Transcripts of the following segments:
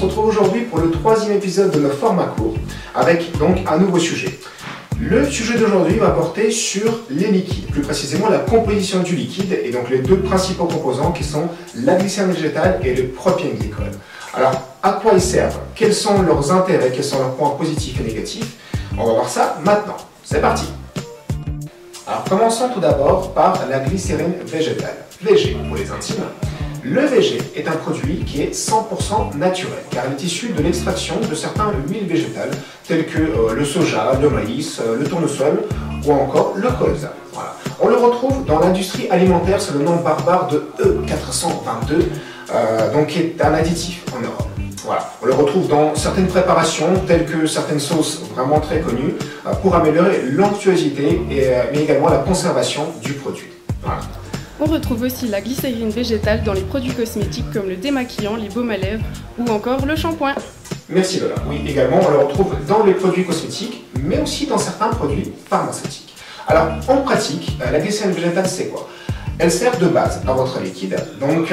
se retrouve aujourd'hui pour le 3e épisode de nos formats courts avec donc un nouveau sujet. Le sujet d'aujourd'hui va porter sur les liquides, plus précisément la composition du liquide et donc les deux principaux composants qui sont la glycérine végétale et le propylène-glycol. Alors, à quoi ils servent? Quels sont leurs intérêts? Quels sont leurs points positifs et négatifs? On va voir ça maintenant. C'est parti! Alors, commençons tout d'abord par la glycérine végétale, VG pour les intimes. Le VG est un produit qui est 100% naturel, car il est issu de l'extraction de certaines huiles végétales, telles que le soja, le maïs, le tournesol ou encore le colza. Voilà. On le retrouve dans l'industrie alimentaire sous le nom barbare de E422, donc qui est un additif en Europe. Voilà. On le retrouve dans certaines préparations, telles que certaines sauces vraiment très connues, pour améliorer l'onctuosité mais également la conservation du produit. Voilà. On retrouve aussi la glycérine végétale dans les produits cosmétiques comme le démaquillant, les baumes à lèvres ou encore le shampoing. Merci Lola. Oui, également on le retrouve dans les produits cosmétiques, mais aussi dans certains produits pharmaceutiques. Alors, en pratique, la glycérine végétale, c'est quoi? Elle sert de base à votre liquide. Donc,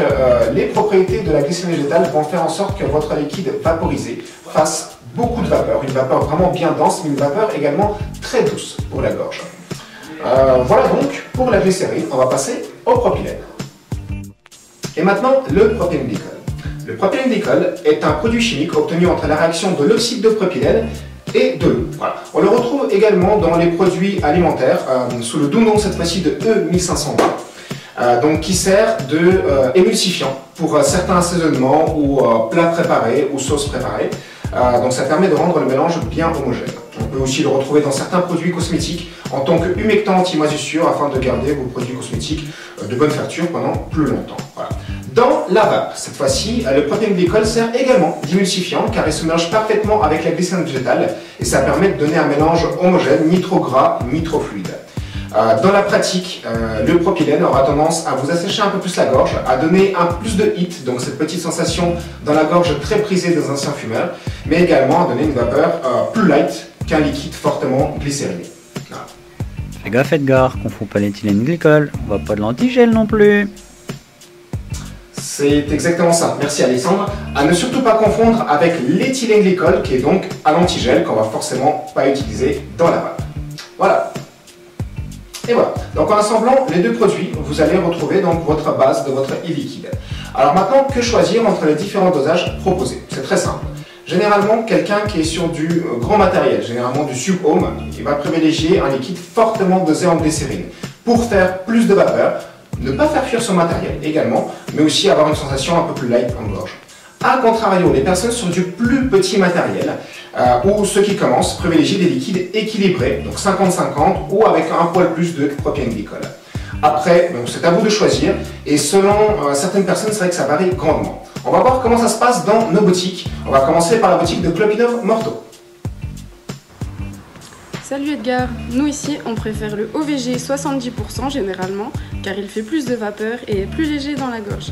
les propriétés de la glycérine végétale vont faire en sorte que votre liquide vaporisé fasse beaucoup de vapeur. Une vapeur vraiment bien dense, mais une vapeur également très douce pour la gorge. Voilà donc pour la glycérine. On va passer au propylène. Et maintenant, le propylène-glycol. Le propylène-glycol est un produit chimique obtenu entre la réaction de l'oxyde de propylène et de l'eau. Voilà. On le retrouve également dans les produits alimentaires, sous le doux nom cette fois-ci de E1120, donc qui sert de émulsifiant pour certains assaisonnements ou plats préparés ou sauces préparées. Donc ça permet de rendre le mélange bien homogène. On peut aussi le retrouver dans certains produits cosmétiques en tant que humectant anti-moisissure afin de garder vos produits cosmétiques de bonne facture pendant plus longtemps. Voilà. Dans la vape, cette fois-ci, le propylène-glycol sert également d'émulsifiant car il se mélange parfaitement avec la glycérine végétale et ça permet de donner un mélange homogène, ni trop gras, ni trop fluide. Dans la pratique, le propylène aura tendance à vous assécher un peu plus la gorge, à donner un peu plus de hit, donc cette petite sensation dans la gorge très prisée des anciens fumeurs, mais également à donner une vapeur plus light qu'un liquide fortement glycériné. Voilà. Fais gaffe Edgar, confond pas l'éthylène-glycol, on va pas de l'antigel non plus. C'est exactement ça, merci Alexandre. À ne surtout pas confondre avec l'éthylène-glycol qui est donc à l'antigel qu'on va forcément pas utiliser dans la vape. Voilà. Et voilà, donc en assemblant les deux produits, vous allez retrouver donc votre base de votre e-liquide. Alors maintenant, que choisir entre les différents dosages proposés? C'est très simple. Généralement, quelqu'un qui est sur du grand matériel, généralement du sub-home, il va privilégier un liquide fortement dosé en glycérine pour faire plus de vapeur, ne pas faire fuir son matériel également, mais aussi avoir une sensation un peu plus light en gorge. A contrario, les personnes sur du plus petit matériel ou ceux qui commencent privilégient des liquides équilibrés, donc 50-50 ou avec un poil plus de propylène-glycol. Après, c'est à vous de choisir et selon certaines personnes, c'est vrai que ça varie grandement. On va voir comment ça se passe dans nos boutiques. On va commencer par la boutique de Klopinov Morto. Salut Edgar, nous ici on préfère le OVG 70% généralement car il fait plus de vapeur et est plus léger dans la gorge.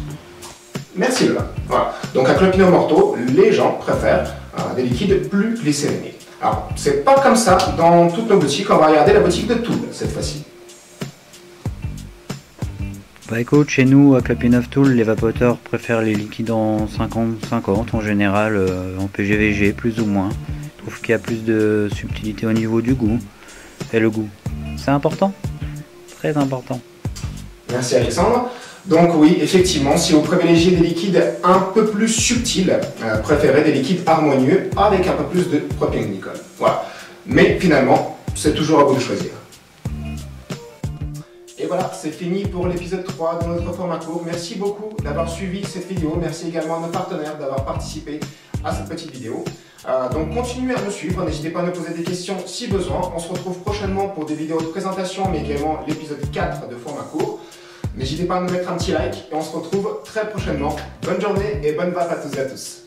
Merci Lola. Voilà. Donc à Klopinov Morto, les gens préfèrent des liquides plus glycérinés. Alors, c'est pas comme ça dans toutes nos boutiques. On va regarder la boutique de Toul cette fois-ci. Bah écoute, chez nous à Klopinov Toul, les vapoteurs préfèrent les liquides en 50-50 en général, en PGVG plus ou moins. Je trouve qu'il y a plus de subtilité au niveau du goût. Et le goût, c'est important, très important. Merci Alexandre. Donc oui, effectivement, si vous privilégiez des liquides un peu plus subtils, préférez des liquides harmonieux avec un peu plus de propylène-glycol. Voilà. Mais finalement, c'est toujours à vous de choisir. Et voilà, c'est fini pour l'épisode 3 de notre format court. Merci beaucoup d'avoir suivi cette vidéo. Merci également à nos partenaires d'avoir participé à cette petite vidéo. Donc continuez à nous suivre, n'hésitez pas à nous poser des questions si besoin. On se retrouve prochainement pour des vidéos de présentation, mais également l'épisode 4 de format court. N'hésitez pas à nous mettre un petit like et on se retrouve très prochainement. Bonne journée et bonne vape à tous et à tous.